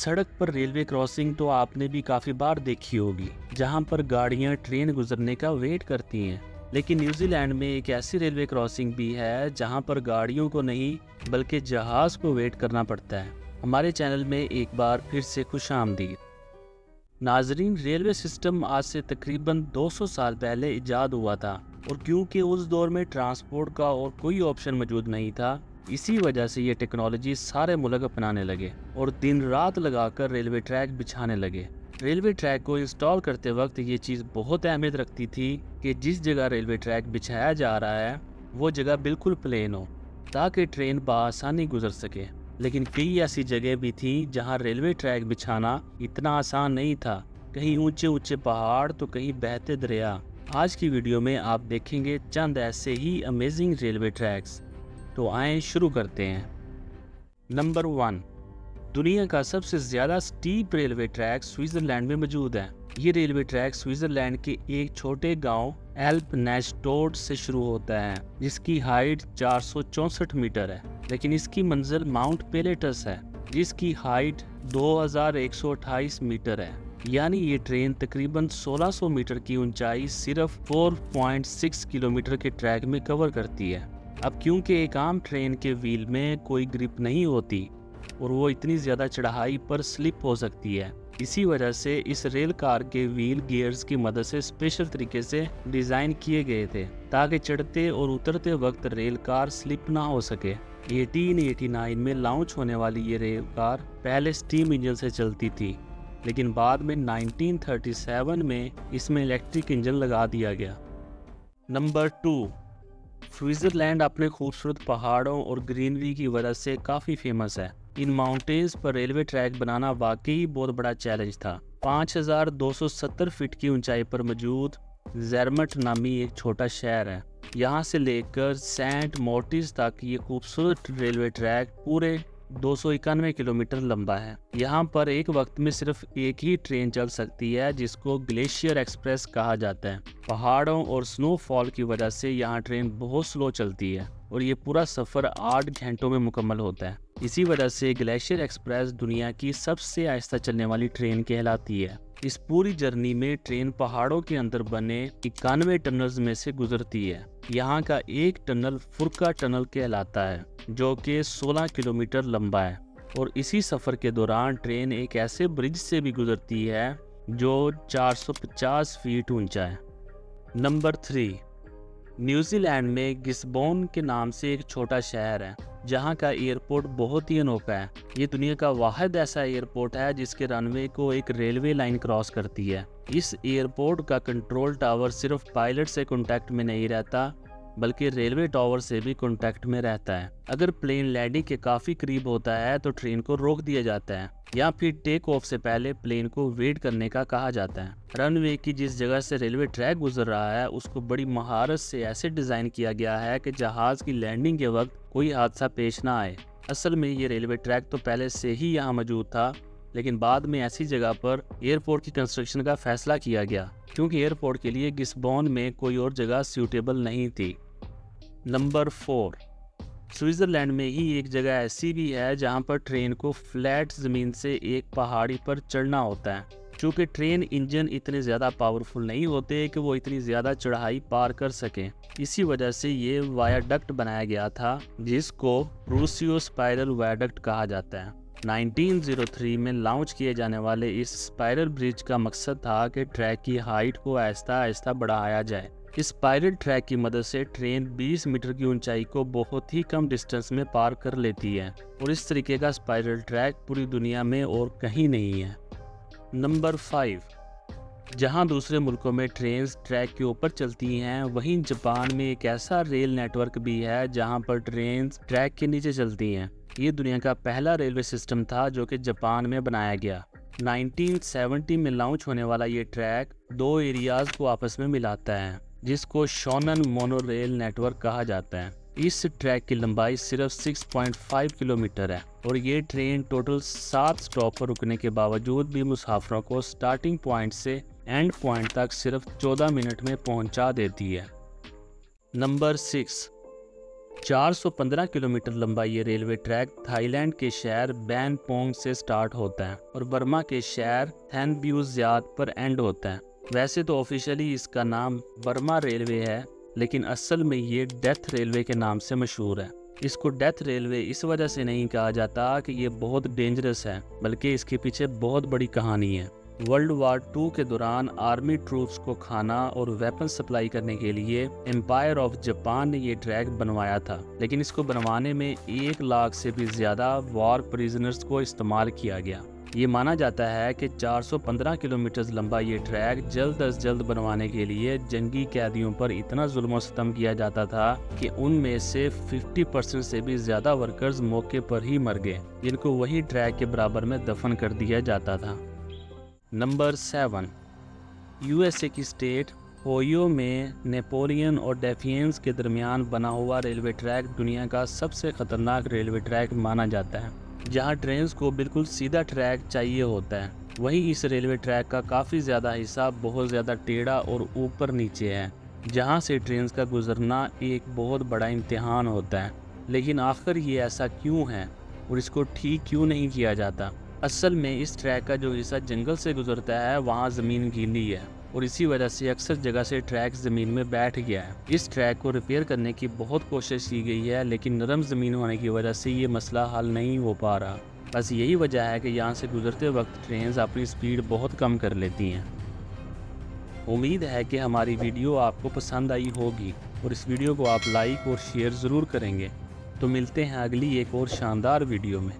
सड़क पर railway crossing तो आपने भी काफ़ी बार देखी होगी, जहां पर गाड़ियां ट्रेन गुजरने का वेट करती हैं। लेकिन न्यूजीलैंड में एक ऐसी रेलवे क्रॉसिंग भी है जहां पर गाड़ियों को नहीं बल्कि जहाज़ को वेट करना पड़ता है। हमारे चैनल में एक बार फिर से खुश आमदीद। नाजरीन, रेलवे सिस्टम आज से तकरीबन 200 साल पहले इजाद हुआ था और क्योंकि उस दौर में ट्रांसपोर्ट का और कोई ऑप्शन मौजूद नहीं था, इसी वजह से ये टेक्नोलॉजी सारे मुल्क अपनाने लगे और दिन रात लगाकर रेलवे ट्रैक बिछाने लगे। रेलवे ट्रैक को इंस्टॉल करते वक्त ये चीज़ बहुत अहमियत रखती थी कि जिस जगह रेलवे ट्रैक बिछाया जा रहा है वो जगह बिल्कुल प्लेन हो ताकि ट्रेन बआसानी गुजर सके। लेकिन कई ऐसी जगह भी थी जहां रेलवे ट्रैक बिछाना इतना आसान नहीं था, कहीं ऊंचे ऊंचे पहाड़ तो कहीं बहते दरिया। आज की वीडियो में आप देखेंगे चंद ऐसे ही अमेजिंग रेलवे ट्रैक्स। तो आए शुरू करते हैं। नंबर 1, दुनिया का सबसे ज़्यादा स्टीप रेलवे ट्रैक स्विट्ज़रलैंड में मौजूद है। ये रेलवे ट्रैक स्विट्ज़रलैंड के एक छोटे गांव एल्प नेस्टोड से शुरू होता है, जिसकी हाइट 464 मीटर है, लेकिन इसकी मंजिल माउंट पेलेटस है जिसकी हाइट 2128 मीटर है। यानी ये ट्रेन तकरीबन 1600 मीटर की ऊंचाई सिर्फ 4.6 किलोमीटर के ट्रैक में कवर करती है। अब क्योंकि एक आम ट्रेन के व्हील में कोई ग्रिप नहीं होती और वो इतनी ज़्यादा चढ़ाई पर स्लिप हो सकती है, इसी वजह से इस रेल कार के व्हील गियर्स की मदद से स्पेशल तरीके से डिज़ाइन किए गए थे ताकि चढ़ते और उतरते वक्त रेल कार स्लिप ना हो सके। 1889 में लॉन्च होने वाली ये रेल कार पहले स्टीम इंजन से चलती थी, लेकिन बाद में 1937 में इसमें इलेक्ट्रिक इंजन लगा दिया गया। नंबर 2, स्विट्ज़रलैंड अपने खूबसूरत पहाड़ों और ग्रीनरी की वजह से काफ़ी फेमस है। इन माउंटेन्स पर रेलवे ट्रैक बनाना वाकई बहुत बड़ा चैलेंज था। 5270 फीट की ऊंचाई पर मौजूद ज़ेरमट नामी एक छोटा शहर है। यहाँ से लेकर सेंट मोर्टिस तक ये खूबसूरत रेलवे ट्रैक पूरे 291 किलोमीटर लंबा है। यहाँ पर एक वक्त में सिर्फ एक ही ट्रेन चल सकती है, जिसको ग्लेशियर एक्सप्रेस कहा जाता है। पहाड़ों और स्नोफॉल की वजह से यहाँ ट्रेन बहुत स्लो चलती है और ये पूरा सफ़र 8 घंटों में मुकम्मल होता है। इसी वजह से ग्लेशियर एक्सप्रेस दुनिया की सबसे आहिस्ता चलने वाली ट्रेन कहलाती है। इस पूरी जर्नी में ट्रेन पहाड़ों के अंदर बने 91 टनल्स में से गुजरती है। यहाँ का एक टनल फुरका टनल कहलाता है जो कि 16 किलोमीटर लंबा है और इसी सफ़र के दौरान ट्रेन एक ऐसे ब्रिज से भी गुजरती है जो 450 फीट ऊंचा है। नंबर 3, न्यूजीलैंड में गिस्बोन के नाम से एक छोटा शहर है जहां का एयरपोर्ट बहुत ही अनोखा है। ये दुनिया का वाहिद ऐसा एयरपोर्ट है जिसके रनवे को एक रेलवे लाइन क्रॉस करती है। इस एयरपोर्ट का कंट्रोल टावर सिर्फ पायलट से कांटेक्ट में नहीं रहता बल्कि रेलवे टावर से भी कांटेक्ट में रहता है। अगर प्लेन लैंडिंग के काफ़ी करीब होता है तो ट्रेन को रोक दिया जाता है या फिर टेक ऑफ से पहले प्लेन को वेट करने का कहा जाता है। रनवे की जिस जगह से रेलवे ट्रैक गुजर रहा है उसको बड़ी महारत से ऐसे डिज़ाइन किया गया है कि जहाज़ की लैंडिंग के वक्त कोई हादसा पेश ना आए। असल में ये रेलवे ट्रैक तो पहले से ही यहाँ मौजूद था, लेकिन बाद में ऐसी जगह पर एयरपोर्ट की कंस्ट्रक्शन का फैसला किया गया क्योंकि एयरपोर्ट के लिए गिस्बोन में कोई और जगह सूटेबल नहीं थी। नंबर 4, स्विट्ज़रलैंड में ही एक जगह ऐसी भी है जहां पर ट्रेन को फ्लैट ज़मीन से एक पहाड़ी पर चढ़ना होता है। चूँकि ट्रेन इंजन इतने ज़्यादा पावरफुल नहीं होते कि वो इतनी ज़्यादा चढ़ाई पार कर सकें, इसी वजह से ये वायाडक्ट बनाया गया था जिसको रूसियो स्पाइरल वायाडक्ट कहा जाता है। 1903 में लॉन्च किए जाने वाले इस स्पाइरल ब्रिज का मकसद था कि ट्रैक की हाइट को आहिस्ता आहिस्ता बढ़ाया जाए। इस स्पाइरल ट्रैक की मदद से ट्रेन 20 मीटर की ऊंचाई को बहुत ही कम डिस्टेंस में पार कर लेती है और इस तरीके का स्पाइरल ट्रैक पूरी दुनिया में और कहीं नहीं है। नंबर 5, जहां दूसरे मुल्कों में ट्रेन ट्रैक के ऊपर चलती हैं, वहीं जापान में एक ऐसा रेल नेटवर्क भी है जहां पर ट्रेन ट्रैक के नीचे चलती हैं। ये दुनिया का पहला रेलवे सिस्टम था जो कि जापान में बनाया गया। 1970 में लॉन्च होने वाला ये ट्रैक 2 एरियाज को आपस में मिलाता है जिसको शोनन मोनोरेल नेटवर्क कहा जाता है। इस ट्रैक की लंबाई सिर्फ 6.5 किलोमीटर है और ये ट्रेन टोटल 7 स्टॉप पर रुकने के बावजूद भी मुसाफिरों को स्टार्टिंग पॉइंट से एंड पॉइंट तक सिर्फ 14 मिनट में पहुंचा देती है। नंबर 6, 415 किलोमीटर लंबा ये रेलवे ट्रैक थाईलैंड के शहर बैंपोंग से स्टार्ट होता है और बर्मा के शहर थैनब्यूज़ियात पर एंड होता है। वैसे तो ऑफिशियली इसका नाम बर्मा रेलवे है, लेकिन असल में ये डेथ रेलवे के नाम से मशहूर है। इसको डेथ रेलवे इस वजह से नहीं कहा जाता कि ये बहुत डेंजरस है, बल्कि इसके पीछे बहुत बड़ी कहानी है। वर्ल्ड वार 2 के दौरान आर्मी ट्रूप्स को खाना और वेपन सप्लाई करने के लिए एम्पायर ऑफ जापान ने ये ट्रैक बनवाया था, लेकिन इसको बनवाने में 1 लाख से भी ज़्यादा वॉर प्रिजनर्स को इस्तेमाल किया गया। ये माना जाता है कि 415 किलोमीटर लंबा ये ट्रैक जल्द अज जल्द बनवाने के लिए जंगी कैदियों पर इतना जुल्म और सितम किया जाता था कि उनमें से 50% से भी ज़्यादा वर्कर्स मौके पर ही मर गए, जिनको वही ट्रैक के बराबर में दफन कर दिया जाता था। नंबर 7, यूएसए की स्टेट ओहियो में नेपोलियन और डेफियंस के दरमियान बना हुआ रेलवे ट्रैक दुनिया का सबसे ख़तरनाक रेलवे ट्रैक माना जाता है, जहां ट्रेन्स को बिल्कुल सीधा ट्रैक चाहिए होता है। वहीं इस रेलवे ट्रैक का काफ़ी ज़्यादा हिस्सा बहुत ज़्यादा टेढ़ा और ऊपर नीचे है, जहां से ट्रेन्स का गुजरना एक बहुत बड़ा इम्तिहान होता है। लेकिन आखिर ये ऐसा क्यों है और इसको ठीक क्यों नहीं किया जाता? असल में इस ट्रैक का जो हिस्सा जंगल से गुजरता है वहाँ ज़मीन गीली है और इसी वजह से अक्सर जगह से ट्रैक ज़मीन में बैठ गया है। इस ट्रैक को रिपेयर करने की बहुत कोशिश की गई है, लेकिन नरम ज़मीन होने की वजह से ये मसला हल नहीं हो पा रहा। बस यही वजह है कि यहाँ से गुजरते वक्त ट्रेन अपनी स्पीड बहुत कम कर लेती हैं। उम्मीद है कि हमारी वीडियो आपको पसंद आई होगी और इस वीडियो को आप लाइक और शेयर ज़रूर करेंगे। तो मिलते हैं अगली एक और शानदार वीडियो में।